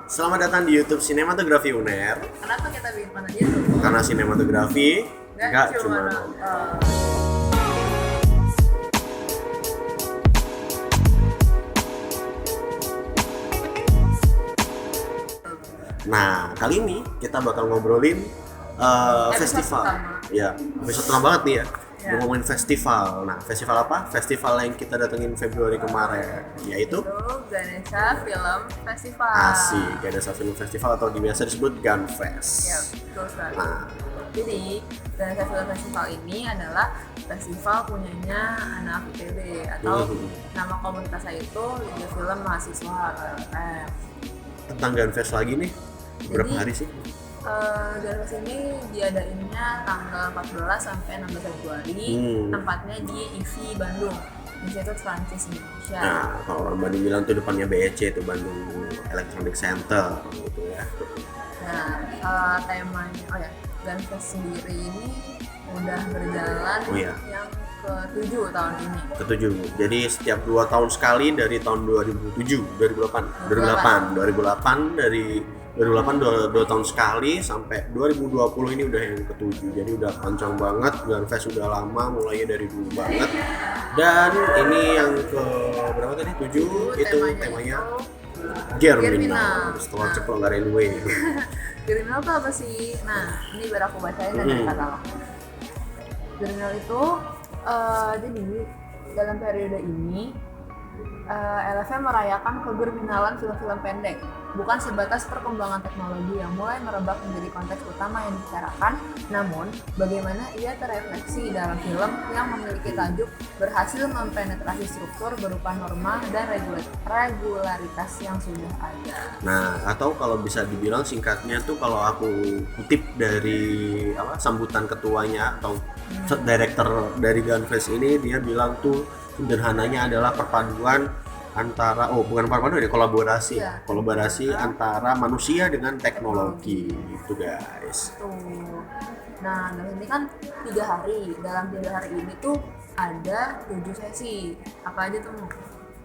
Selamat datang di YouTube Sinematografi UNER. Kenapa kita bikin konten YouTube? Karena sinematografi nggak cuma nonton. Nah, kali ini kita bakal ngobrolin Episode festival. pertama. Ya, episode pertama banget nih ya. Ya. Mau ngomongin festival. Nah, festival apa? Festival yang kita datengin Februari kemarin, yaitu Itu Ganesha Film Festival. Asik, Ganesha Film Festival atau biasa disebut Gunfest. Ya, betul sekali. Nah, Jadi, Ganesha Film Festival ini adalah festival punyanya anak ITB atau nama komunitas saya itu Liga Film Mahasiswa LFM. tentang Gunfest lagi nih. Berapa Jadi, hari sih? Ganesha ini diadainnya tanggal 14 sampai 16 Februari. Tempatnya di IFI Bandung, Institut Prancis Indonesia. Nah, kalau orang Bandung bilang tuh depannya BEC itu Bandung Electronic Center gitu ya. Nah, temanya, Gunfest sendiri ini udah berjalan Oh iya. yang ke-7 tahun ini. Ketujuh. Jadi setiap 2 tahun sekali dari tahun 2007, 2008 dari 2008 2 tahun sekali sampai 2020 ini udah yang ketujuh. Jadi udah panjang banget, Gunfest udah lama, mulainya dari dulu banget. Dan ini yang ke berapa tadi? 7 itu temanya Germinal. Setelah ceplok railway. Germinal itu apa sih? Nah, ini biar aku bacain dari katalog. Germinal itu jadi dalam periode ini LFM merayakan kegerminalan film-film pendek, bukan sebatas perkembangan teknologi yang mulai merebak menjadi konteks utama yang dibicarakan, namun bagaimana ia terefleksi dalam film yang memiliki tajuk berhasil mempenetrasi struktur berupa norma dan regularitas yang sudah ada. Nah, atau kalau bisa dibilang singkatnya tuh kalau aku kutip dari sambutan ketuanya atau director dari Gunfest ini, dia bilang tuh sederhananya adalah perpaduan antara kolaborasi antara manusia dengan teknologi gitu guys. Tuh. Nah, dalam ini kan 3 hari. Dalam 3 hari ini tuh ada 7 sesi. Apa aja tuh?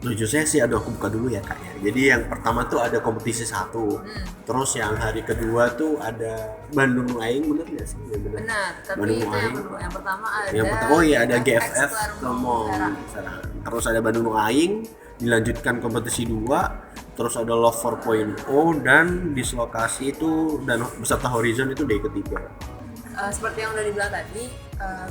7 sesi, aku buka dulu ya kak ya. Jadi yang pertama tuh ada kompetisi 1. Terus yang hari kedua tuh ada Bandung Aing, bener nggak sih? Ya, Benar, tapi Bandung itu Aing. yang pertama ada Ada GFF ngomong. Serang. Terus ada Bandung Aing, dilanjutkan kompetisi 2. Terus ada Love 4.0 dan dislokasi itu dan beserta Horizon itu day ketiga. Seperti yang udah dibilang tadi,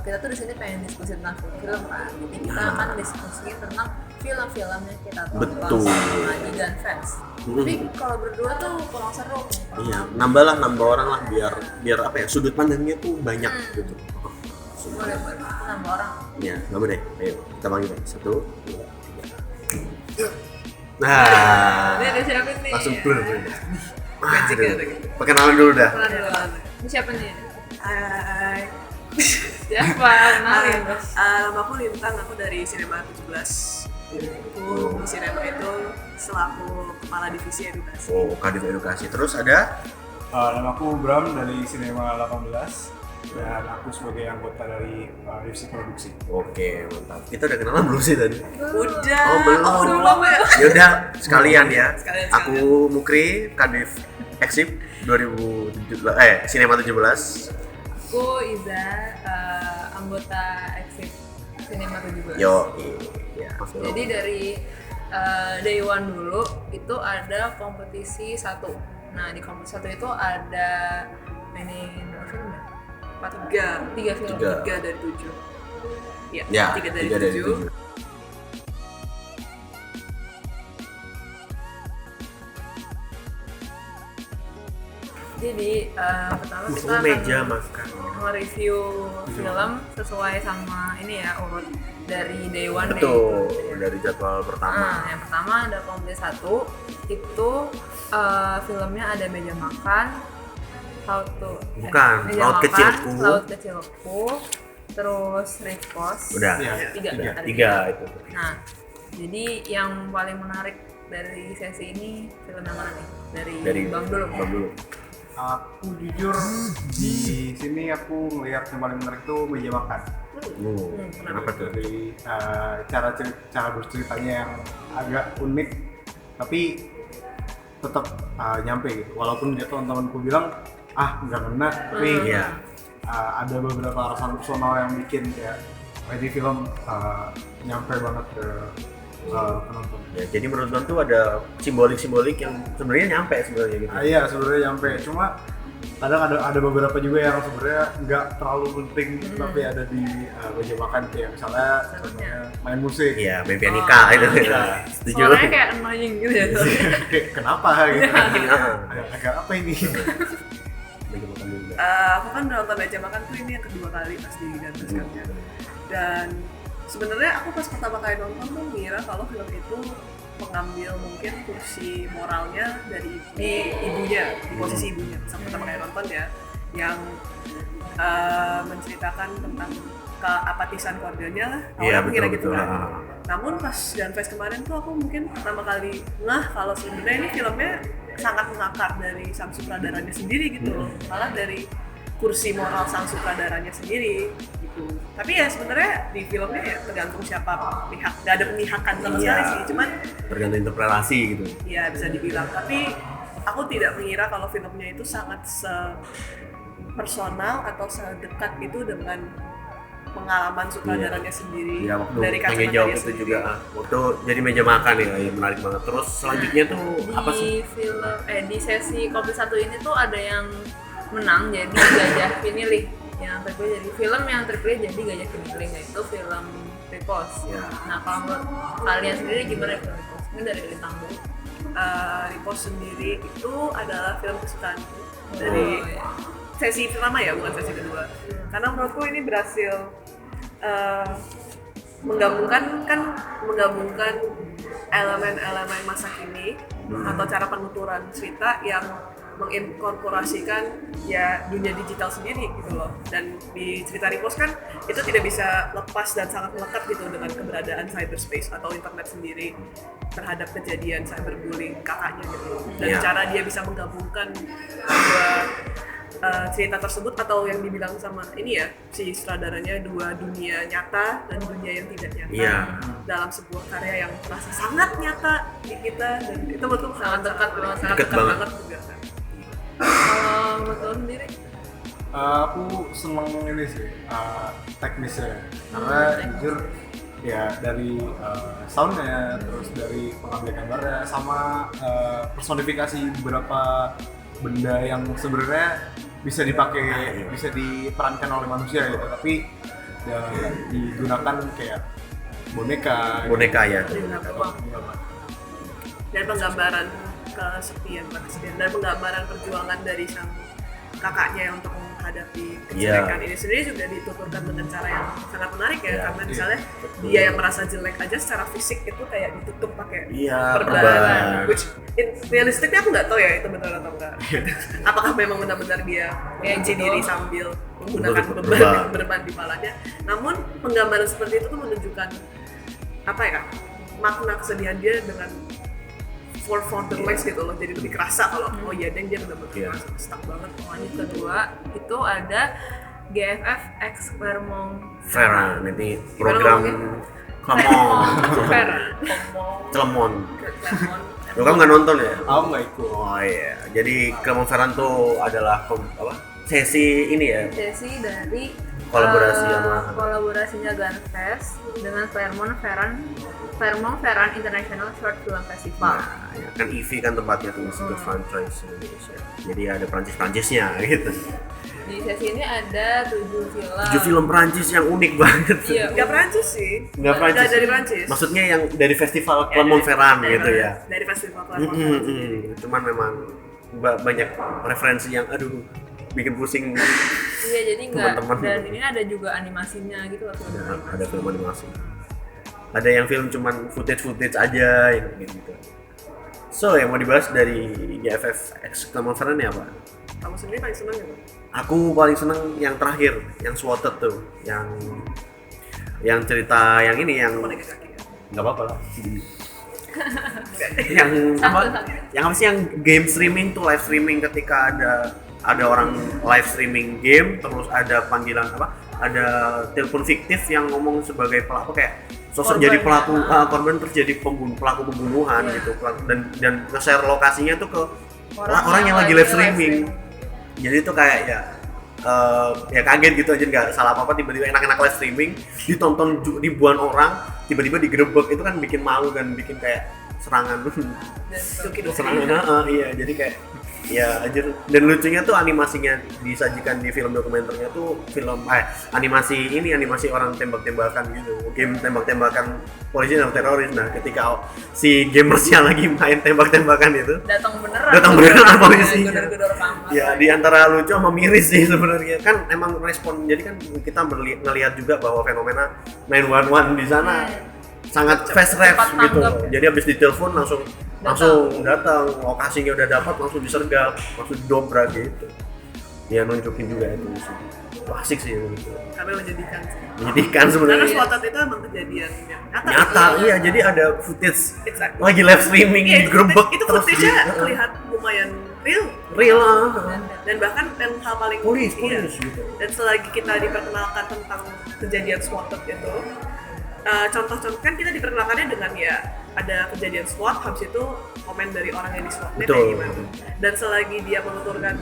kita tuh di sini pengen diskusi tentang film kan. Jadi kita akan diskusi tentang film-film yang kita tonton Betul. selama di Gunfest. Tapi kalau berdua tuh kurang seru. Iya, nambah orang lah biar apa ya, sudut pandangnya tuh banyak gitu. Boleh nambah orang. Ya, nambah deh. Ayo, kita panggil 1, 2, 3. Nah, Ini ada siapa nih? langsung blur. Magic ya, Perkenalan dulu dah. Kenalan. Ini siapa nih? Hai, Siapa? Kenalin. nama aku Lintang, aku dari Sinema 17. Aku di Sinema itu selaku kepala divisi edukasi. Oh, Kadif Edukasi. Terus ada Nama aku Bram dari Sinema 18 dan aku sebagai anggota dari divisi produksi. Oke, mantap. Kita udah kenalan belum sih tadi? Udah. Oh, belum. Belum ya? Yaudah, sekalian ya. Sekalian. Aku Mukri, Kadif Eksip 2017 Sinema 17. Aku Iza, anggota Exit Cinema 17. Yo, iya. Jadi dari day one dulu itu ada kompetisi 1. Nah, di kompetisi 1 itu ada mainin berapa film ya? 3 film. 3 dari 7. Ya, 3 dari 3 dari 7. 7. Jadi pertama kita Meja akan makan. nge-review film sesuai sama ini ya, urut dari day one. Betul, dari jadwal pertama. Yang pertama ada kompetisi 1 itu filmnya ada Meja Makan, Bukan, Meja Laut Makan, Kecilku. Laut Kecilku, terus Rikos. Udah, Tiga. tiga itu. Nah, jadi yang paling menarik dari sesi ini film yang mana nih? Dari Bang dulu. Bang dulu. Aku jujur di sini aku ngelihat yang paling menarik itu meja makan. Kenapa tuh? Dari cara berceritanya yang agak unik, tapi tetap nyampe gitu. Walaupun dia teman-temanku bilang nggak kena, tapi Iya. ada beberapa alasan personal yang bikin kayak ini film nyampe banget ke penonton. Ya, jadi menurut Don tuh ada simbolik-simbolik yang sebenarnya nyampe sebenarnya gitu. Iya sebenarnya nyampe, cuma kadang ada beberapa juga yang sebenarnya nggak terlalu penting tapi ada di meja makan, kayak misalnya contohnya main musik. Iya, Baby Anika itu. Iya. Setuju. Suaranya kayak annoying gitu ya. Kayak kenapa gitu? Agak apa ini? Meja makan dulu. Aku kan udah nonton Meja Makan tuh ini yang kedua kali pas di Gantes-nya. Dan sebenarnya aku pas pertama kali nonton tuh ngira kalau film itu mengambil mungkin kursi moralnya dari ibunya, di posisi ibunya. Sama pertama kali nonton ya, yang menceritakan tentang keapatisan keluarganya lah. Iya, Awalnya aku kira betul, gitu kan. betul. Namun pas Gunfest kemarin tuh aku mungkin pertama kali kalau sebenarnya ini filmnya sangat mengakar dari sang sutradaranya sendiri gitu loh. Malah dari kursi moral sang sutradaranya sendiri gitu. Tapi ya sebenarnya di filmnya ya tergantung siapa pihak, gak ada pemihakan sama Iya. sekali sih, cuman Tergantung interpretasi gitu. ya bisa dibilang. Tapi aku tidak mengira kalau filmnya itu sangat personal atau sedekat itu dengan pengalaman sutradaranya sendiri Iya, waktu dari pengen kacamata jawab dia itu sendiri. juga waktu jadi meja makan ya, menarik banget. Terus selanjutnya tuh apa sih? Di sesi kopi satu ini tuh ada yang menang jadi gajah pinilih, yang terpilih jadi film yang terpilih jadi gajah pinilih, yaitu film Repost. Ya. Nah kalau menurut kalian sendiri gimana film Repost? Ini dari Lintang dulu. Repost sendiri itu adalah film kesukaanku dari iya. sesi pertama ya, bukan sesi kedua. Karena menurutku ini berhasil menggabungkan elemen-elemen masa kini atau cara penuturan cerita yang menginkorporasikan ya dunia digital sendiri gitu loh. Dan di cerita Repost kan itu tidak bisa lepas dan sangat melekat gitu dengan keberadaan cyberspace atau internet sendiri terhadap kejadian cyberbullying kakaknya gitu. Dan Iya. cara dia bisa menggabungkan dua cerita tersebut, atau yang dibilang sama ini ya si sutradaranya, dua dunia nyata dan dunia yang tidak nyata Iya. dalam sebuah karya yang terasa sangat nyata di kita, dan itu betul sangat dekat banget, sangat Dekat dekat banget. banget juga kan. Kalau menurut lo sendiri? Aku seneng ini sih teknisnya, karena jujur ya dari soundnya, terus dari pengambil gambarnya, sama personifikasi beberapa benda yang sebenarnya bisa dipakai, bisa diperankan oleh manusia gitu, tapi ya, digunakan kayak boneka Ya. Dan penggambaran kesepian dan penggambaran perjuangan dari sang kakaknya yang untuk menghadapi kejelekan ini sendiri juga dituturkan dengan cara yang sangat menarik ya, Iya. karena misalnya dia yang merasa jelek aja secara fisik itu kayak ditutup pakai Iya, perban, perban. which realistically aku nggak tahu ya itu betul atau enggak. Apakah memang benar-benar dia mengunci diri sambil menggunakan beban di palanya. Namun penggambaran seperti itu tuh menunjukkan apa ya, makna kesedihan dia dengan less gitu loh, jadi lebih kerasa kalau oh iya deng, dia benar-benar stuck banget. Lanjut kedua itu ada GFF X Ferran, ini program Clemon. Lo kan nggak nonton ya? Aku nggak ikut. Oh iya, jadi Clemon Ferran tuh adalah sesi ini ya, sesi dari kolaborasi sama kolaborasinya Gunfest dengan Claremont Ferrand International Short Film Festival. Nah, ya, kan EV kan tempatnya tuh Institute Franchise Indonesia. Jadi ada Prancis-Prancisnya gitu. Di sesi ini ada 7 film. 7 film Prancis yang unik banget. Iya. Nggak Prancis sih, Nggak Prancis. Nggak dari Prancis. Maksudnya yang dari festival Clermont Ferrand gitu ya. Dari festival Clermont Ferrand sendiri. Cuman memang banyak referensi yang aduh bikin pusing. Iya, jadi enggak. Teman-teman. Dan ini ada juga animasinya gitu loh. Ada film animasi. Ada yang film cuman footage aja yang gitu. So yang mau dibahas dari GFF X Clermont Ferrand ya apa? Kamu sendiri paling seneng ya, Bang? Aku paling seneng yang terakhir, yang Swatted tuh, yang cerita yang ini yang Boneka kaki ya? nggak apa-apa lah. yang apa? Yang apa sih yang game streaming tuh, live streaming, ketika ada orang live streaming game, terus ada panggilan apa? Ada telepon fiktif yang ngomong sebagai pelaku kayak sosok Korban, jadi pelaku ya. korban terus jadi pelaku pembunuhan Iya. gitu dan nge-share lokasinya tuh ke Orang orang yang yang lagi lagi live live streaming. Jadi itu kayak ya kaget gitu aja, nggak salah apa-apa, tiba-tiba enak-enak live streaming ditonton ribuan orang, tiba-tiba digerebek, itu kan bikin malu dan bikin kayak serangan serangan iya, jadi kayak ya anjir. Dan lucunya tuh animasinya disajikan di film dokumenternya tuh animasi orang tembak-tembakan gitu, game tembak-tembakan polisi dan teroris. Nah ketika si gamersnya lagi main tembak-tembakan itu datang beneran polisinya. gedor-gedor kamar. Ya di antara lucu sama miris sih sebenarnya, kan emang respon, jadi kan kita ngelihat juga bahwa fenomena 911 di sana sangat fast rap Cepat gitu. tanggap. Jadi habis ditelepon langsung datang, lokasinya udah dapat, langsung disergap, langsung didobrak gitu. Ya nunjukin juga itu sih. Asik sih gitu. Karena menjadikan sih. Menyedihkan Karena sebenarnya. SWAT itu emang kejadian yang Nyata, iya, jadi ada footage Exactly. lagi live streaming Iya, digerebek itu terus footage-nya di- terlihat lumayan real. real Dan bahkan yang hal paling Polis iya. gitu. Dan selagi kita diperkenalkan tentang kejadian SWAT itu, contoh-contoh kan kita diperkenalkannya dengan ya ada kejadian SWAT, habis itu komen dari orang yang di SWAT-nya Betul. kayak gimana. Dan selagi dia menuturkan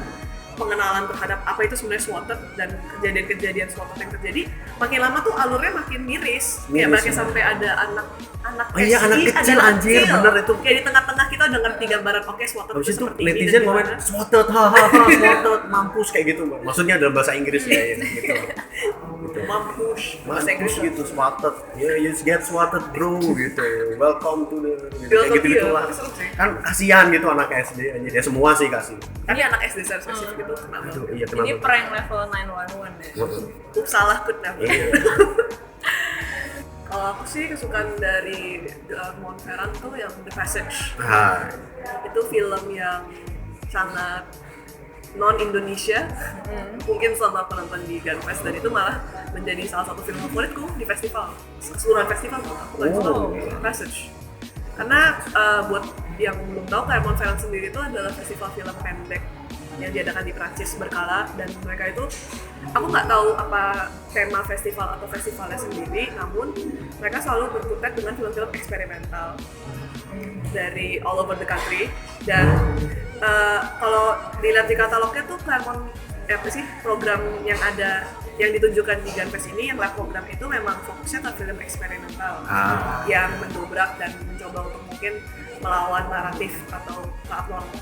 pengenalan terhadap apa itu sebenarnya SWAT dan kejadian-kejadian SWAT yang terjadi, makin lama tuh alurnya makin miris. Kayak Miris, makin ya. sampai ada anak Oh iya, anak kecil, anjir, bener itu. Kayak di tengah-tengah kita udah ngerti gambaran, oke SWAT Habis itu itu seperti ini netizen dan komen gimana. swatted, hahaha, swatted, mampus kayak gitu, Mbak. Maksudnya dalam bahasa Inggris ya, gitu. Mampus bahasa Inggris Mampus gitu, swatted. Yeah, you get swatted, bro, gitu. Welcome to the gitu, kayak Welcome gitu to lah. the- seru sih. Kan kasihan gitu anak SD aja. Ya semua sih kasih. Tapi anak SD secara spesifik itu kenapa? Aduh, iya Ini kenapa? prank level 911 ya. Ups, salah kenapa? Iya. Kalau aku sih kesukaan dari Mount Vernon tuh yang The Passage. Hai. Itu film yang sangat non-Indonesia. Mungkin selama aku nonton di Gunfest, dan itu malah menjadi salah satu film favoritku di festival. Keseluruhan festival tuh aku paling suka Oh. The Passage. Karena buat yang belum tahu, Clermont Ferrand sendiri itu adalah festival film pendek yang diadakan di Prancis berkala, dan mereka itu, aku nggak tahu apa tema festival atau festivalnya sendiri, namun mereka selalu berkutat dengan film-film eksperimental dari all over the country. Dan kalau dilihat di katalognya tuh Clermont apa sih program yang ada yang ditunjukkan di Gunfest ini, yang live program itu memang fokusnya ke film eksperimental yang mendobrak dan mencoba untuk mungkin melawan naratif atau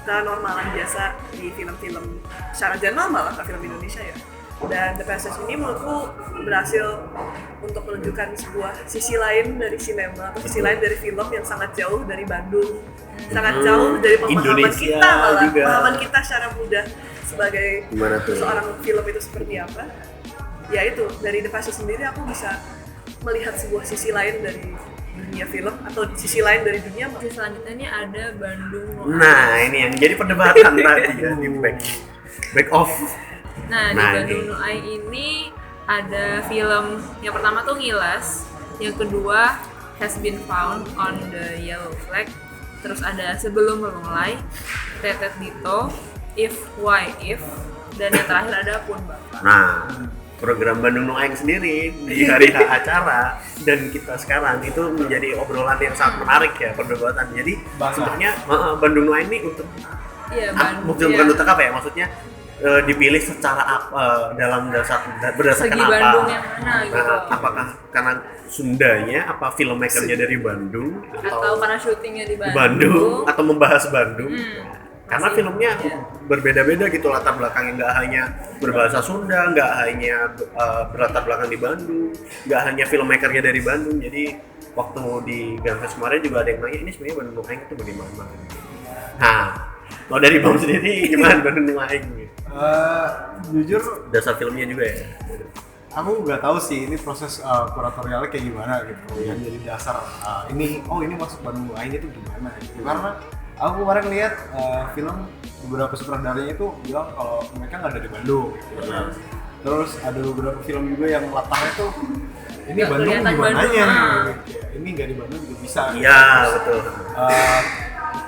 kenormalan biasa di film-film secara general, malah ke film Indonesia ya. Dan The Passage ini menurutku berhasil untuk menunjukkan sebuah sisi lain dari sinema atau sisi lain dari film yang sangat jauh dari Bandung, sangat jauh dari pemahaman Indonesia kita, malah juga. pemahaman kita secara mudah sebagai Gimana tuh? seorang film itu seperti apa. Ya itu, dari The Passage sendiri aku bisa melihat sebuah sisi lain dari dunia film atau sisi lain dari dunia. Terus selanjutnya ini ada Bandung Nah, ini yang jadi perdebatan tadi ya di back off. Nah, di Nah, Bandung ini. Nuai ini ada film yang pertama tuh Ngilas, yang kedua Has Been Found on the Yellow Flag, terus ada Sebelum Memulai, Tetet Dito, If Why If, dan yang terakhir ada Pun Bapak. Nah, program Bandung Noaeng sendiri di hari acara dan kita sekarang itu menjadi obrolan yang sangat menarik ya, perdebatan. Jadi sebenarnya Bandung Noaeng ini untuk Iya, bukan untuk apa ya, maksudnya dipilih secara apa dalam berdasarkan Segi apa? Bandung yang mana gitu. Apakah karena Sundanya, apa filmmakernya dari Bandung, Atau karena syutingnya di di Bandung. Bandung, atau membahas Bandung? Karena Masih, filmnya iya. berbeda-beda gitu latar belakangnya, nggak hanya berbahasa Sunda, nggak hanya berlatar belakang di Bandung, nggak hanya filmmakernya dari Bandung. Jadi waktu di Gunfest kemarin juga ada yang nanya, ini sebenarnya Bandung Noaeng itu bagaimana? Nah, kalau dari Bang sendiri gimana Bandung Noaeng? Jujur Dasar filmnya juga ya? aku nggak tahu sih ini proses kuratorialnya kayak gimana gitu yang jadi dasar ini masuk Bandung Noaeng itu gimana gitu. Karena aku kemarin lihat film beberapa sutradaranya itu bilang kalau mereka nggak ada di Bandung gitu. Terus ada beberapa film juga yang latarnya tuh ini Nggak Bandung kelihatan di mananya Bandung, gitu. Ini nggak di Bandung juga bisa gitu. Iya, betul.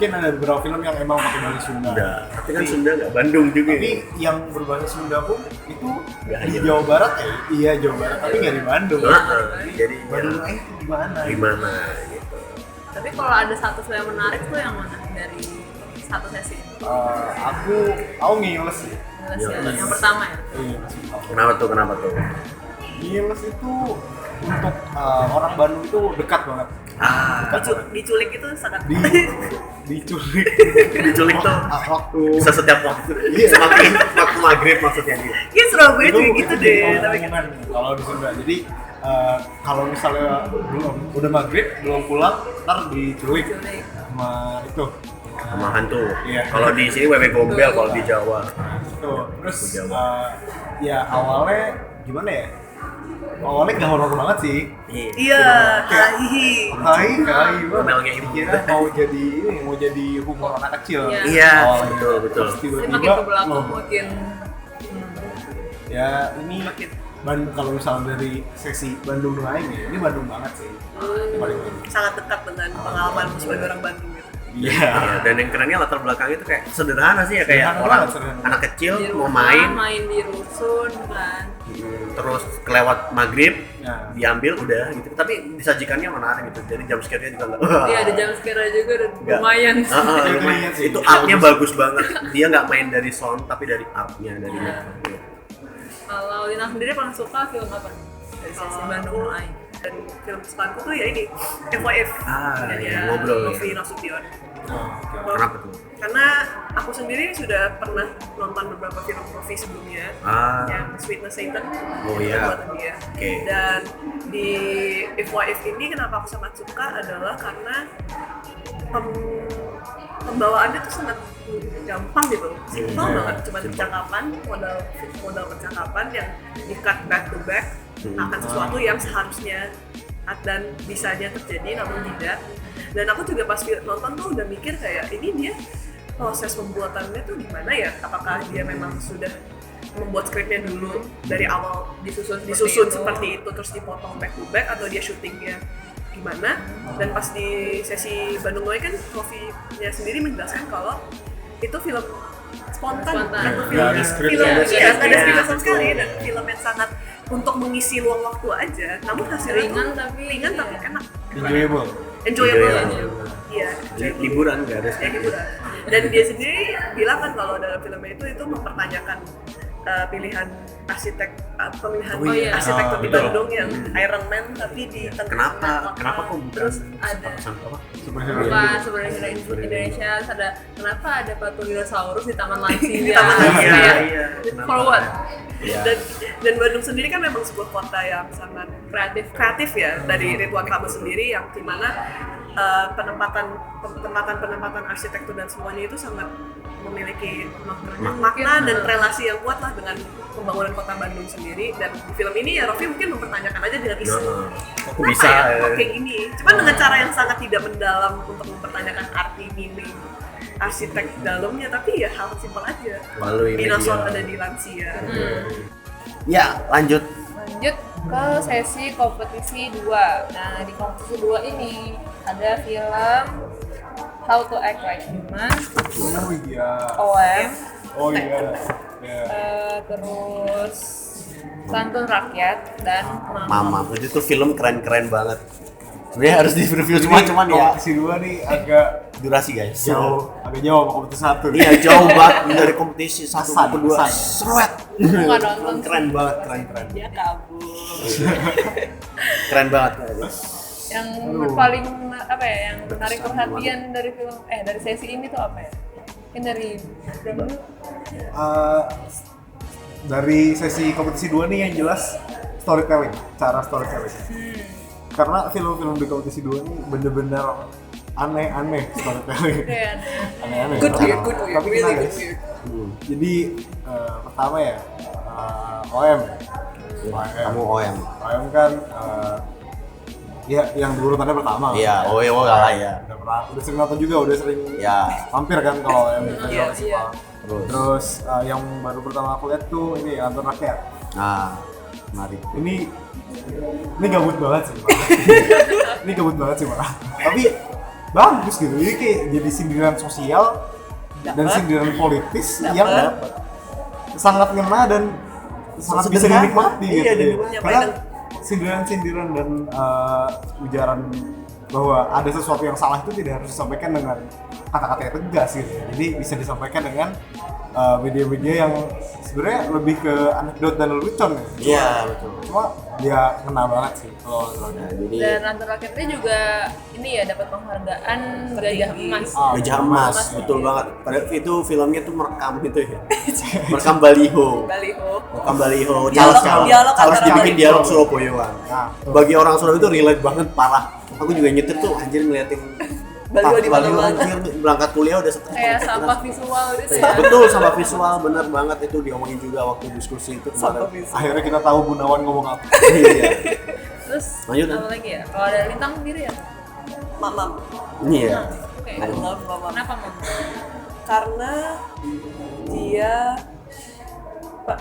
mungkin ada beberapa film yang emang pakai bahasa Sunda. Udah. Tapi kan Sunda nggak Bandung juga. Tapi yang berbahasa Sunda pun itu Nggak di aja. Jawa Barat ya. Iya Jawa Barat, tapi nggak di Bandung. Jadi Bandung ya, itu gimana? gimana gitu. Tapi kalau ada satu film yang menarik tuh yang mana dari satu sesi? Aku ngiles sih. Yang pertama ya. Iya. Kenapa tuh? Ngiles itu untuk orang Bandung itu dekat banget. Diculik itu sangat Diculik. Diculik tuh waktu bisa setiap waktu. Iya. Waktu maghrib maksudnya dia. Iya Surabaya juga gitu itu deh. jadi Tapi kan omongan kalau di Sunda. Jadi kalau misalnya udah maghrib belum pulang, ntar diculik sama itu. Sama hantu. Iya. Kalau di sini wewe gombel kalau di Jawa. Tuh, terus Jawa. ya awalnya gimana ya? Awalnya nggak horor banget sih. iya, Hai, Gombelnya ibu. kira mau jadi humor anak kecil. Iya. Iya, Awalnya. betul. Terus Jadi makin tiba-tiba ke belakang loh, makin ya ini kalau misalnya dari sesi Bandung lain ya, ini Bandung banget sih. Paling Bandung. sangat dekat dengan pengalaman sebagai orang Bandung gitu. Iya. Dan yang kerennya latar belakangnya itu kayak sederhana sih ya, kayak Sederhana orang banget, sederhana. anak kecil di mau rumah, main, main di rusun kan. terus kelewat maghrib, Ya. diambil udah gitu. Tapi disajikannya menarik gitu. Jadi jam scare-nya juga nggak. Iya ada jam scare juga dan Nggak. lumayan. Lumayan sih. Itu artnya bagus banget. Dia nggak main dari sound tapi dari artnya, dari Kalau Lina sendiri paling suka film apa nih? Dari sesi Kalau Bandung aku- mulai. Dan film kesukaanku tuh ya ini FYF. Iya, ngobrol ya. Novi Nasution. Kenapa tuh? Karena aku sendiri sudah pernah nonton beberapa film Novi sebelumnya. Yang Sweetness Satan. Oh, iya. Buatan dia. Oke. Dan di FYF ini kenapa aku sangat suka adalah karena pembawaannya tuh sangat gampang gitu, simpel banget, cuma percakapan, modal percakapan yang di-cut back to back akan sesuatu yang seharusnya dan bisanya terjadi namun tidak. Dan aku juga pas nonton tuh udah mikir kayak ini dia proses pembuatannya tuh gimana ya, apakah dia memang sudah membuat skripnya dulu dari awal disusun seperti itu terus dipotong back to back, atau dia syutingnya gimana. Dan pas di sesi Bandung Noy kan Novi-nya sendiri menjelaskan kalau itu film spontan. Itu Nggak ada skrip. film Nggak ada ada skrip. skrip sama sekali, dan film yang sangat untuk mengisi luang waktu aja, namun hasilnya Ringan tuh tapi ringan tapi iya. enak, Enjoyable. enjoyable. Enjoyable. Iya, Liburan nggak ada ya hiburan. Dan dia sendiri bilang kan kalau dalam filmnya itu mempertanyakan pilihan pemilihan Oh, iya. arsitektur di betul. Bandung yang Iron Man tapi di tengah Kenapa kok bukan Terus ada Superhero. bukan sebenarnya Indonesia, terus ada kenapa ada patung dinosaurus di Taman Lansia? Di Taman Lansia, Kayak, iya. for what? Iya. dan Bandung sendiri kan memang sebuah kota yang sangat kreatif ya, dari Ridwan Kamil sendiri yang dimana penempatan arsitektur dan semuanya itu sangat memiliki makna dan relasi yang kuat lah dengan pembangunan kota Bandung sendiri. Dan di film ini ya Rofi mungkin mempertanyakan aja dengan isu Aku kenapa bisa ya kok kayak gini, cuman dengan cara yang sangat tidak mendalam untuk mempertanyakan arti meaning arsitek dalamnya, tapi ya hal simpel aja. Melalui Dinosaur media. ada di Lansia. Ya, lanjut. Lanjut ke sesi kompetisi 2. Nah, di kompetisi 2 ini ada film How to Act Like Human, Oh iya. OM, Oh iya. Ya. terus Santun Rakyat, dan Mama, itu tuh film keren-keren banget. Sebenarnya harus di review semua, cuman ya kompetisi 2 nih agak durasi guys. agak jauh sama kompetisi 1. Iya, jauh banget dari kompetisi satu Kesan, ke kedua. kesan. Seret. nggak nonton sih. Keren banget, keren. Dia kabur. Keren banget. Yang paling apa ya, yang menarik perhatian dari film dari sesi ini tuh apa ya? Mungkin dari berapa? Dari sesi kompetisi 2 nih yang jelas storytelling, cara storytelling. Karena film-film di kompetisi 2 ini bener-bener aneh-aneh storytelling. Kayak Aneh-aneh. Good Tapi- weird, tapi really kena, good guys. weird. Jadi pertama ya OM. Kamu OM. OM kan ya yang di urutannya pertama. Iya, oh kalah ya. Udah sering nonton juga, udah sering Ya, hampir kan kalau OM. Iya, iya. terus. Yang baru pertama aku lihat tuh ini Anton Rakyat. Nah, mari. Ini gabut banget sih, Pak. Ini gabut banget sih, Pak. Tapi bagus gitu. Jadi kayak jadi sindiran sosial dan Dapet. sindiran politis Dapet. yang sangat ngena dan sangat bisa Sederhana. dinikmati Iya, gitu. dinikmati. Karena sindiran-sindiran dan ujaran bahwa ada sesuatu yang salah itu tidak harus disampaikan dengan kata-kata yang tegas gitu. Jadi bisa disampaikan dengan media-media yang sebenarnya lebih ke anekdot dan lelucon ya. Iya, betul. Cuma dia kena banget sih kalau Nah, jadi Dan Rantur Raketnya juga ini ya dapat penghargaan gajah emas. Gajah Emas, betul banget. Padahal itu filmnya tuh merekam gitu ya. Merekam baliho. Baliho. Merekam baliho. Dialog- Charles dialog antara dibikin baliho. dialog Surabayaan. Nah, Bagi orang Surabaya itu relate banget parah. Aku juga nyetir tuh anjir ngeliatin Baliho di mana-mana. anjir berangkat kuliah udah stres. Kayak sampah visual gitu ya. Betul, sama visual bener banget itu diomongin juga waktu diskusi itu Sampah kemarin. bisa. akhirnya kita tahu Gunawan ngomong apa. Iya. Terus Lanjut, apa lagi ya? Kalau ada Lintang sendiri ya? Mamam. Iya. Oke. I love Mamam. Kenapa Mam? Karena dia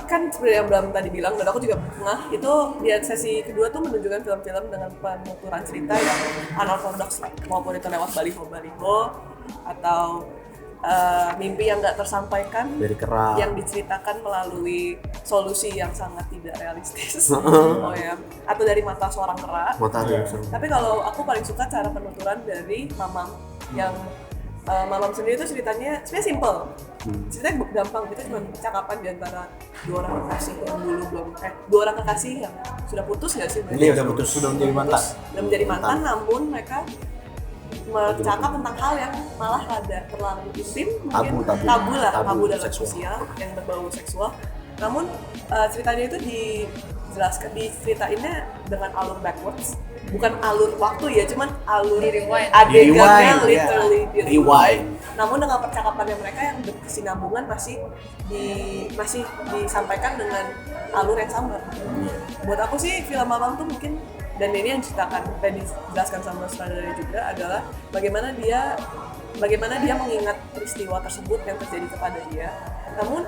kan seperti yang Bram tadi bilang dan aku juga pernah itu di sesi kedua tuh menunjukkan film-film dengan penuturan cerita yang unorthodox lah, maupun itu lewat baliho-baliho atau mimpi yang nggak tersampaikan Dari kerak. yang diceritakan melalui solusi yang sangat tidak realistis oh ya, atau dari mata seorang kera. Matahari. Tapi kalau aku paling suka cara penuturan dari Mamam yang Mamam sendiri itu ceritanya sebenarnya simple. Ceritanya gampang, itu cuma percakapan di antara dua orang kekasih yang dulu belum dua orang kekasih yang sudah putus nggak sih? Ini udah putus. Sudah menjadi mantan. Sudah menjadi mantan, namun mereka bercakap tentang hal yang malah rada terlalu intim, mungkin Tabu tabu dalam seksual. usia yang berbau seksual. Namun ceritanya itu dijelaskan, diceritainnya dengan alur backwards, bukan alur waktu ya, cuman alur Di rewind. adegannya Di rewind, literally ya. di Rewind. rewind. Namun dengan percakapannya mereka yang berkesinambungan masih disampaikan dengan alur yang sama. Buat aku sih film Mamam tuh mungkin, dan ini yang diceritakan dan dijelaskan sama sutradara juga adalah bagaimana dia mengingat peristiwa tersebut yang terjadi kepada dia. Namun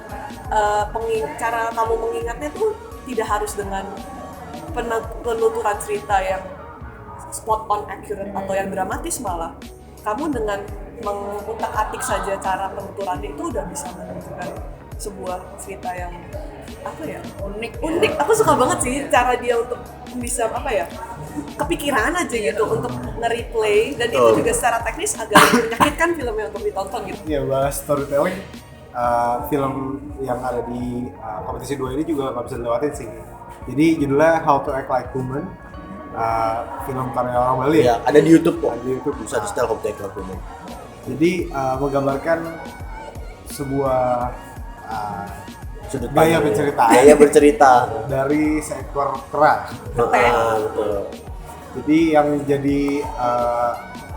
cara kamu mengingatnya tuh tidak harus dengan penuturan cerita yang spot on accurate atau yang dramatis, malah kamu dengan mengutak-atik saja cara penuturannya itu udah bisa menunjukkan sebuah cerita yang apa ya, unik. Aku suka banget sih cara dia untuk bisa apa ya, kepikiran aja gitu untuk nge-replay, dan itu juga secara teknis agak menyakitkan filmnya untuk ditonton gitu. Ya, bahas storytelling, film yang ada di kompetisi 2 ini juga nggak bisa dilewatin sih. Jadi judulnya How to Act Like Woman, film karya orang Bali. Iya, ada di YouTube kok. Ada di YouTube. Bisa di setel Home Take Club. Jadi menggambarkan sebuah Sudut gaya pandang. bercerita. Gaya bercerita. dari seekor kera. Betul. Jadi yang jadi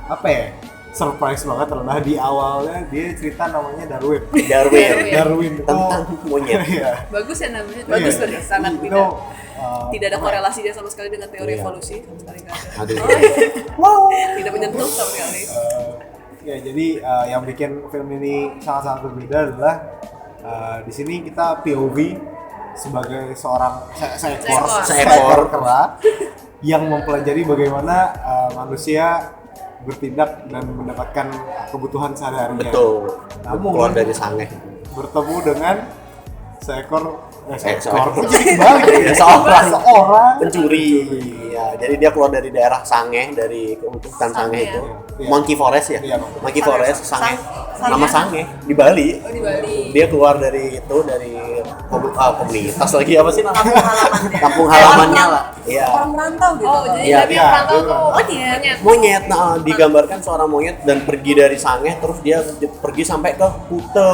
apa ya, surprise banget adalah di awalnya dia cerita namanya Darwin. Darwin itu Tentang monyet. Iya. Bagus ya namanya. Bagus Iya. banget, sangat Itu, tidak uh, tidak ada korelasinya sama sekali dengan teori Iya. evolusi, sama sekali nggak ada. Aduh. Tidak menyentuh sama sekali. Ya, jadi yang bikin film ini sangat-sangat berbeda adalah di sini kita POV sebagai seorang seekor kera yang mempelajari bagaimana manusia bertindak dan mendapatkan kebutuhan sehari-harinya. Betul. Namun Keluar dari sange. bertemu dengan seekor Seekor. jadi kebalik ya, Seorang pencuri. Ya, jadi dia keluar dari daerah Sange, dari hutan Sange itu. Iya. Monkey Forest ya? Iya, Monkey Forest, Sange. Sange. Nama Sange di Bali. Oh, di Bali. Dia keluar dari itu, dari komunitas lagi apa sih namanya? Kampung halamannya. Kampung halamannya lah. Iya. Orang merantau gitu. Oh, jadi Iya, tapi iya, perantau iya. tuh Monyet. Monyet, nah digambarkan seorang monyet dan pergi dari Sange, terus dia pergi sampai ke Kute.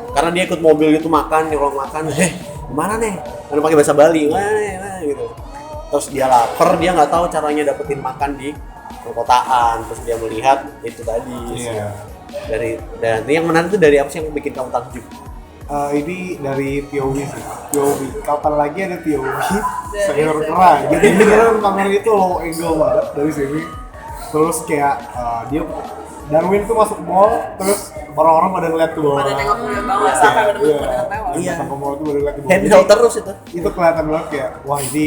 Karena dia ikut mobil gitu makan, nyolong makan. Gimana nih? Karena pakai bahasa Bali, mana gitu. Terus dia lapar, dia nggak tahu caranya dapetin makan di perkotaan. Terus dia melihat itu tadi. Iya. Dan yang menarik itu dari apa sih yang bikin kamu takjub? Ini dari POV sih. POV. Kapan lagi ada POV seekor seekor kera? Jadi beneran kamera itu low angle banget dari sini. Terus kayak dia Darwin tuh masuk mall, terus orang-orang pada ngeliat ke bawah. Pada nengok ke bawah sampai benar-benar pada lewat. Iya. Sampai ke bawah tuh pada ngeliat ke bawah. handheld Jadi, terus itu kelihatan banget kayak wah ini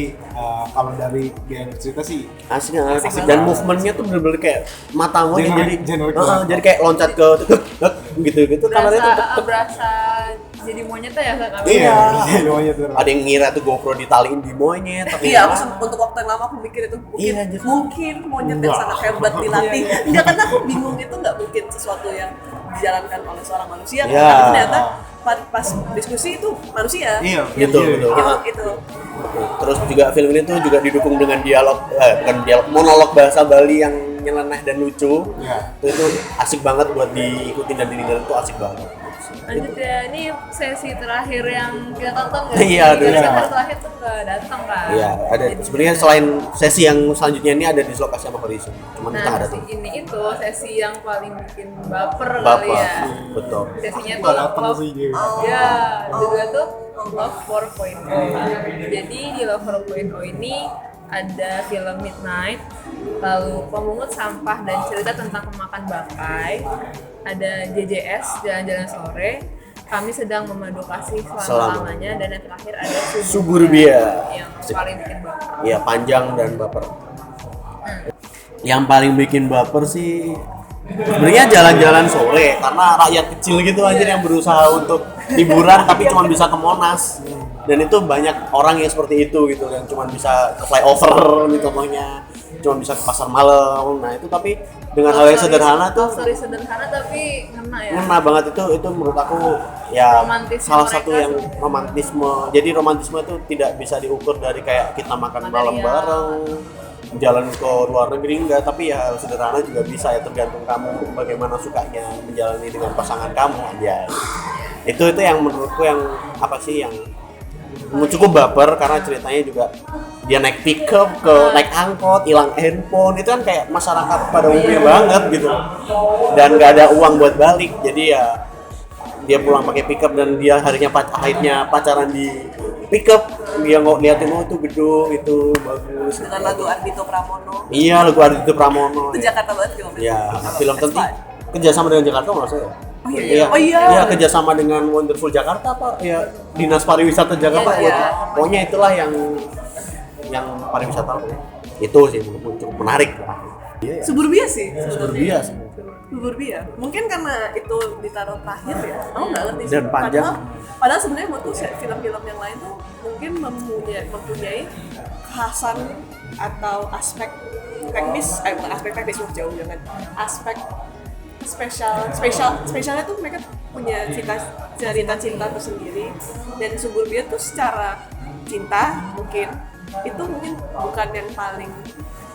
kalau dari gaya cerita sih asik Asik dan banget. movementnya tuh bener-bener kayak mata banget ya, Generic jadi banget. jadi kayak loncat ke gitu kameranya tuh berasa jadi monyet ya kan? Iya. semuanya tuh. ada yang ngira tuh GoPro ditaliin di monyet tapi Iya, untuk waktu yang lama aku mikir itu Iya, anjir. mungkin monyet yang Enggak. sangat hebat dilatih. Enggak, karena aku bingung itu nggak mungkin sesuatu yang dijalankan oleh seorang manusia. Iya. Karena ternyata pas diskusi itu manusia. Iya, Gitu, iya. betul. Itu. terus juga film ini tuh juga didukung dengan bukan dialog, monolog bahasa Bali yang nyeleneh dan lucu. Iya. Itu asik banget buat diikutin dan didengerin tuh asik banget. Lanjut ya, ini sesi terakhir yang kita tonton nggak? Iya, Karena iya. kan terakhir tuh nggak datang kan? Iya, ada Jadi- sebenarnya selain sesi yang selanjutnya ini ada dislokasi sama Horizon. Cuman kita Nah, nggak sesi datang. ini itu sesi yang paling bikin baper kali Bapak, ya. betul. Sesinya Aku tuh nggak datang sih jadi. Ya, juga tuh Love 4.0. Jadi di Love 4.0 ini ada film Midnight, lalu Pemungut Sampah dan Cerita Tentang Pemakan Bangkai, ada JJS Jalan-Jalan Sore, Kami Sedang Memadu Kasih Selama-lamanya, dan yang terakhir ada Suburbia. yang paling bikin baper. Iya, panjang dan baper. Yang paling bikin baper sih sebenarnya jalan-jalan sore karena rakyat kecil gitu aja yang berusaha untuk liburan tapi cuma bisa ke Monas. Dan itu banyak orang yang seperti itu gitu yang cuma bisa ke flyover nih contohnya, cuma bisa ke pasar malam. Nah, itu tapi dengan hal yang sederhana tuh Story sederhana tapi ngena ya. ngena banget itu menurut aku ya Romantisme salah mereka satu yang tuh. romantisme. Jadi romantisme itu tidak bisa diukur dari kayak kita makan malam Material. bareng, jalan ke luar negeri enggak, tapi ya hal sederhana juga bisa ya tergantung kamu bagaimana sukanya menjalani dengan pasangan kamu aja. Itu yang menurutku yang apa sih yang cukup baper karena ceritanya juga dia naik pickup naik angkot, hilang handphone, itu kan kayak masyarakat pada umumnya banget gitu, dan nggak ada uang buat balik, jadi ya dia pulang pakai pickup dan dia akhirnya pacaran di pickup, dia liatin itu gedung itu bagus Dengan lagu Ardhito Pramono. iya lagu Ardhito Pramono Itu Jakarta banget film itu. ya film tentu kerjasama dengan Jakarta menurut saya. Oh iya. Oh iya. Iya, kerjasama dengan Wonderful Jakarta apa ya Dinas Pariwisata Jakarta Iya, ya. iya. Pokoknya itulah yang pariwisata itu sih menurutku cukup menarik lah. Iya. Suburbia sih. Suburbia sih. Suburbia. Mungkin karena itu ditaruh terakhir ya. Aku nggak ngerti sih. Dan panjang. Padahal sebenarnya menurutku film-film yang lain tuh mungkin mempunyai kekhasan atau aspek teknis, bukan aspek teknis jauh jangan. Aspek spesialnya tuh mereka punya cerita cinta tersendiri, dan Suburbia tuh secara cinta mungkin bukan yang paling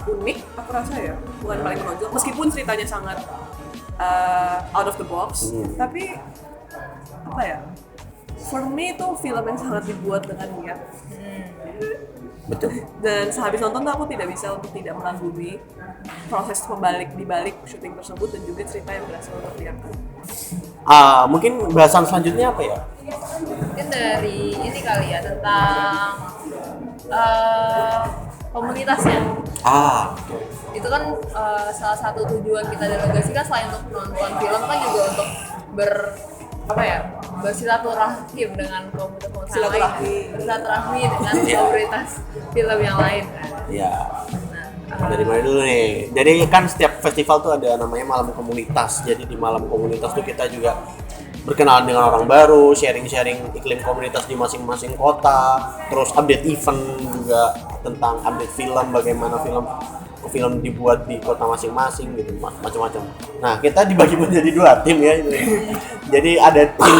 unik, aku rasa ya bukan paling menonjol meskipun ceritanya sangat out of the box, tapi apa ya, for me itu film yang sangat dibuat dengan niat. Betul. Dan sehabis nonton tuh aku tidak bisa untuk tidak mengagumi proses di balik syuting tersebut dan juga cerita yang berhasil untuk diangkat. Mungkin bahasan selanjutnya apa ya? Mungkin dari ini kali ya, tentang komunitasnya. Itu kan salah satu tujuan kita delegasi kan selain untuk nonton film kan juga untuk bersilaturahim dengan komunitas lain, bersilaturahmi dengan komunitas film yang lain kan. Ya. Nah, Dari mana dulu nih? Jadi kan setiap festival tuh ada namanya malam komunitas. Jadi di malam komunitas tuh kita juga berkenalan dengan orang baru, sharing-sharing iklim komunitas di masing-masing kota, terus update event juga tentang update film, bagaimana film dibuat di kota masing-masing gitu, macam-macam. Nah, kita dibagi menjadi 2 tim ya. Jadi ada tim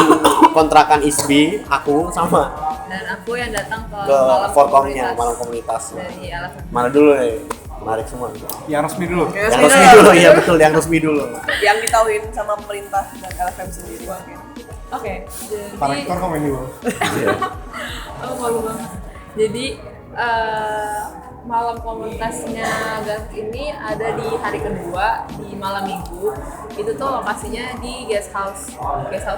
kontrakan ISBI, aku sama dan aku yang datang ke ke Forkomnya, malam komunitas. dari LFM. Mana dulu nih? Menarik semua. Yang resmi dulu. Yang resmi dulu, iya betul, yang resmi dulu. Yang ditauin sama pemerintah dan LFM sendiri mungkin. Oke, Pak jadi Rektor komen dulu. aku malu banget. Jadi malam komunitasnya Gans ini ada di hari kedua di malam minggu. Itu tuh lokasinya di guest house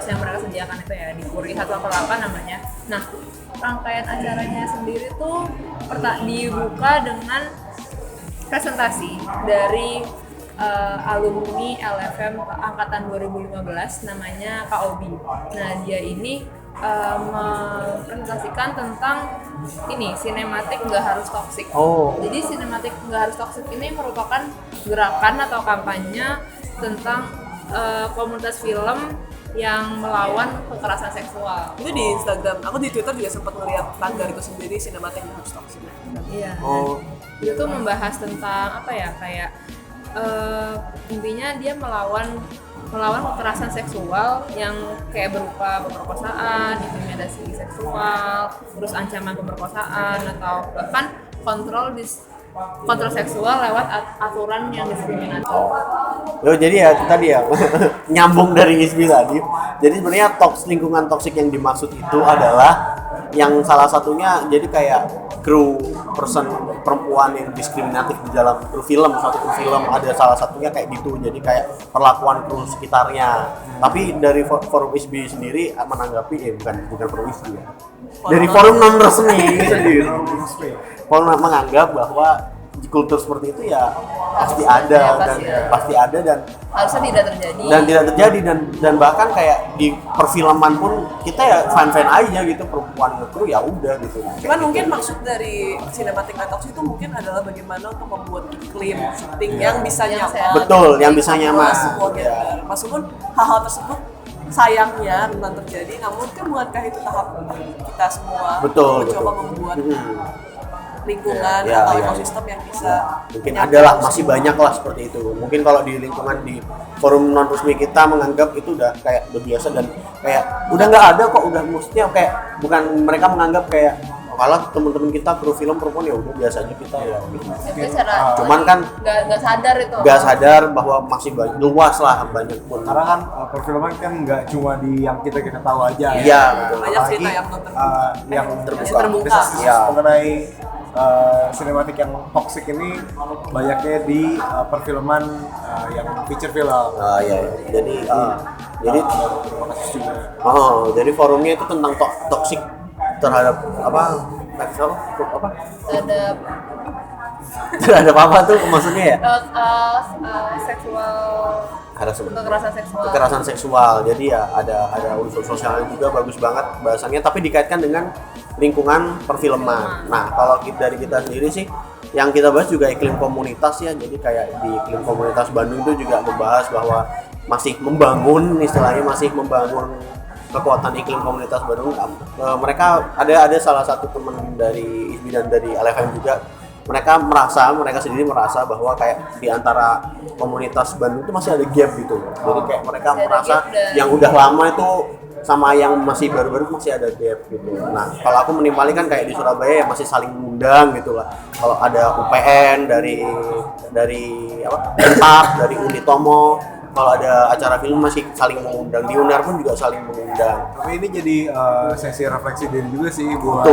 yang mereka sediakan itu ya, di Puri 188 namanya. Nah, rangkaian acaranya sendiri tuh dibuka dengan presentasi dari alumni LFM angkatan 2015 namanya Kak Obi. Nah dia ini mempresentasikan tentang ini sinematik nggak harus toksik. Jadi sinematik nggak harus toksik ini merupakan gerakan atau kampanye tentang komunitas film yang melawan kekerasan seksual. Itu di Instagram, aku di Twitter juga sempat ngeliat tagar itu sendiri, sinematik yang harus toxic. Iya. Itu tuh membahas tentang apa ya, kayak intinya dia melawan kekerasan seksual yang kayak berupa pemerkosaan, intimidasi seksual, terus ancaman pemerkosaan atau bahkan kontrol seksual lewat aturan yang diskriminatif. Jadi ya tadi ya nyambung dari Ismi tadi. Jadi sebenarnya lingkungan toksik yang dimaksud itu adalah yang salah satunya jadi kayak perempuan yang diskriminatif di dalam kru film, suatu kru film ada salah satunya kayak gitu. Jadi kayak perlakuan kru sekitarnya. Tapi dari forum ISBI sendiri menanggapi bukan forum ISBI ya. Dari forum non resmi sendiri. Forum menganggap bahwa kultur seperti itu ya pasti ada dan harusnya tidak terjadi dan bahkan kayak di perfilman pun kita ya fan aja gitu, perempuan itu ya udah gitu. Cuman mungkin maksud dari sinematik toxic itu mungkin adalah bagaimana untuk membuat iklim syuting yang bisa nyaman. Betul, yang bisa nyaman. Meskipun hal-hal tersebut sayangnya rentan terjadi, namun kan bukankah itu tahap kita semua mencoba membuat lingkungan atau ekosistem yang bisa mungkin adalah masih banyak lah seperti itu. Mungkin kalau di lingkungan di forum non resmi kita menganggap itu udah biasa dan kayak udah nggak ada kok, udah maksudnya kayak bukan mereka menganggap kayak kalau teman-teman kita kru film perempuan ya udah biasa aja kita ya gitu. Cuman kan nggak sadar bahwa masih luas lah banyak pun. Karena kan perfilman kan nggak cuma di yang kita tahu aja. Iya betul. Banyak cerita yang terbuka. Mengenai sinematik yang toxic ini banyaknya di perfilman yang feature film. Jadi forumnya itu tentang toxic terhadap terhadap apa tuh maksudnya ya? Kekerasan seksual. Jadi ya ada unsur sosialnya juga, bagus banget bahasannya, tapi dikaitkan dengan lingkungan perfilman. Nah, kalau dari kita sendiri sih yang kita bahas juga iklim komunitas ya. Jadi kayak di iklim komunitas Bandung itu juga membahas bahwa masih membangun kekuatan iklim komunitas Bandung. Mereka ada salah satu teman dari ISBI dan dari LFM juga. Mereka sendiri merasa bahwa kayak di antara komunitas Bandung itu masih ada gap gitu. Jadi kayak mereka merasa yang udah lama itu sama yang masih baru-baru masih ada gap gitu. Nah, kalau aku menimpali kan kayak di Surabaya ya masih saling mengundang gitu lah. Kalau ada UPN dari Bentak, dari Unitomo, kalau ada acara film masih saling mengundang, di UNER pun juga saling mengundang. Tapi ini jadi sesi refleksi diri juga sih buat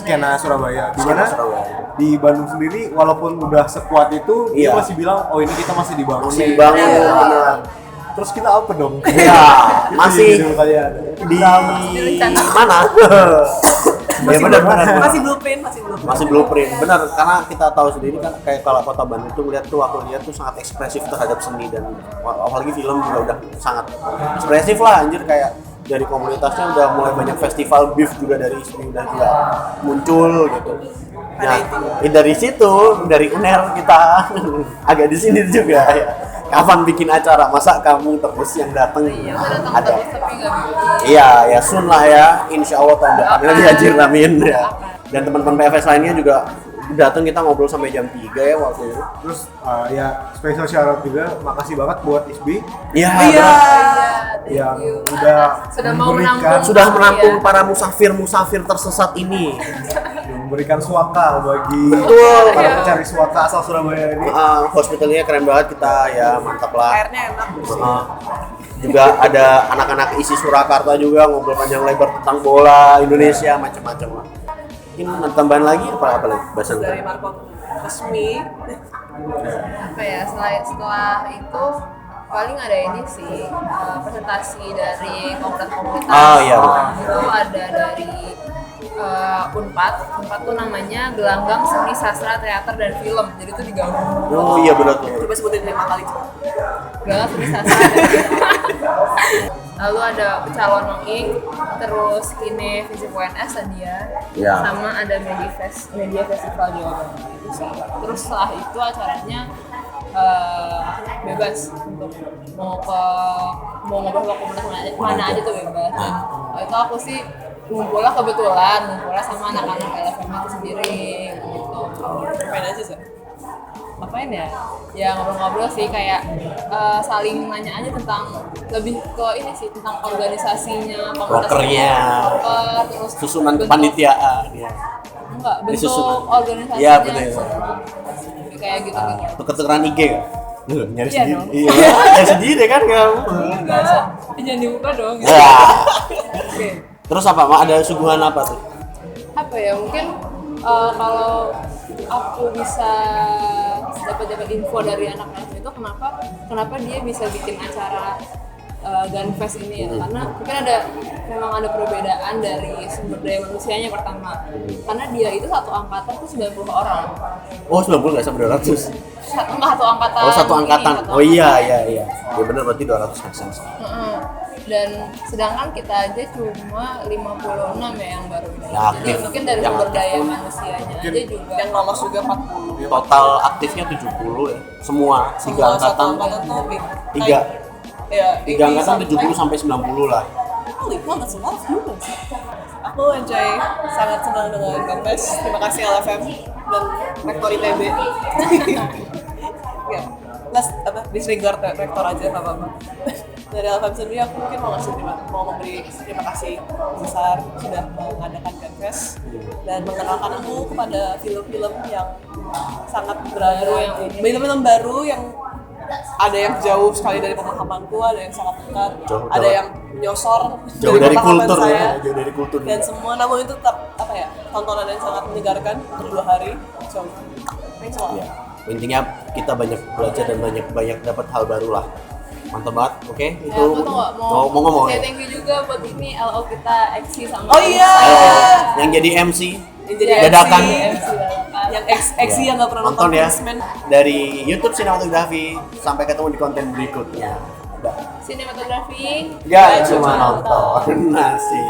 skena Surabaya. Di mana di Bandung sendiri walaupun udah sekuat itu dia masih bilang ini kita masih dibangun. Benar. Terus kita apa dong? Iya, masih di mana? Masih blueprint. Benar, karena kita tahu sendiri kan kayak kalau Kota Bandung tuh aku lihat tuh sangat ekspresif terhadap seni dan apalagi film juga udah sangat ekspresif lah anjir, kayak dari komunitasnya udah mulai banyak festival beef juga dari sini udah juga muncul gitu. Nah, dari situ dari UNER kita agak di sini juga ya. Kapan bikin acara? Masa kamu terus yang datang? Ada. Iya, ya soon lah ya. Insya Allah tahun depan lagi anjir, amin ya. Dan teman-teman PFS lainnya juga datang, kita ngobrol sampai jam 3 ya waktu itu. Terus ya special shout out juga, makasih banget buat ISBI. Iya. Yang sudah menampung para musafir tersesat ini. Memberikan suaka bagi para pencari suaka asal Surabaya ini. Hospitalnya keren banget, kita ya mantap lah. Airnya enak. Juga ada anak-anak isi Surakarta juga ngobrol panjang lebar tentang bola Indonesia macam-macam lah. Mungkin tambahan lagi apa lagi bahasan dari Markom resmi. Apa ya, setelah itu paling ada ini sih presentasi dari komunitas-komunitas. Iya. Itu ada dari Unpad. Unpad tuh namanya Gelanggang Seni Sastra Teater dan Film. Jadi itu digabung. Oh iya benar tuh. Coba sebutin 5 kali. Gelanggang Seni Sastra dan Film. Lalu ada Calon Noing, terus Kine Visip UNS tadi ya. Ya. Sama ada Media Festival Jawa Barat itu sih. Terus setelah itu acaranya bebas untuk mau ngobrol ke komunitas mana aja tuh bebas. Dan itu aku sih ngumpulnya sama anak-anak LFM itu sendiri gitu. Ngapain aja sih? Ngapain ya? Ya ngobrol-ngobrol sih kayak saling nanya aja tentang lebih ke ini sih tentang organisasinya, Prokernya, terus susunan bentuk- kepanitiaan ya. Enggak, bentuk Disusun. organisasinya. Iya, betul. Kayak gitu. Tuker-tukeran IG kan? Nyari Iya sendiri. dong. Iya, nyari sendiri kan kamu. Jangan dibuka dong. Gitu. Ya. Oke. Terus apa? Mak ada suguhan apa tuh? Apa ya mungkin kalau aku bisa dapat info dari anak-anak itu kenapa dia bisa bikin acara Gunfest ini ya karena mungkin memang ada perbedaan dari sumber daya manusianya pertama karena dia itu satu angkatan tuh 90 orang. Oh 90 nggak sampai 200. Satu angkatan. Oh satu angkatan. Ini, Oh iya. Ya benar berarti 200 persen. Dan sedangkan kita aja cuma 56 ya yang baru ini. Ya, Jadi aktif. mungkin dari Yang sumber aktif daya tuh. manusianya aja juga. Yang lolos juga 40. Total aktifnya 70 ya. Semua tiga Semua satu angkatan. angkatan tuh Tiga. Ya, Tiga angkatan 70 sampai 90 lah. Holy wow, that's a lot of humans. Aku sangat senang dengan Gunfest. Terima kasih LFM dan Rektor ITB. Ya, plus disregard rektor aja nggak apa-apa. Dari LFM sendiri aku mungkin mau memberi terima kasih besar sudah mengadakan Gunfest dan mengenalkan aku kepada film-film yang sangat berada film-film baru yang ada yang jauh sekali dari pemahamanku, ada yang sangat dekat, ada yang nyosor Jauh dari pemahaman kultur saya. ya, jauh dari kultur. Dan semua namun itu tetap tontonan yang sangat menyegarkan untuk 2 hari. So, thanks a lot. Ya. Intinya kita banyak belajar dan banyak dapat hal baru lah. Mantap banget. Oke, itu Aku tuh nggak mau ngomong say ya. thank you juga buat ini LO kita Exi sama Oh iya. Yang jadi MC Yang jadi dadakan. MC Yang ex yang nggak pernah Nonton nonton ya Kingsman. dari YouTube Sinematografi. Sampai ketemu di konten berikutnya. Sinematografi Gak cuma nonton nasi.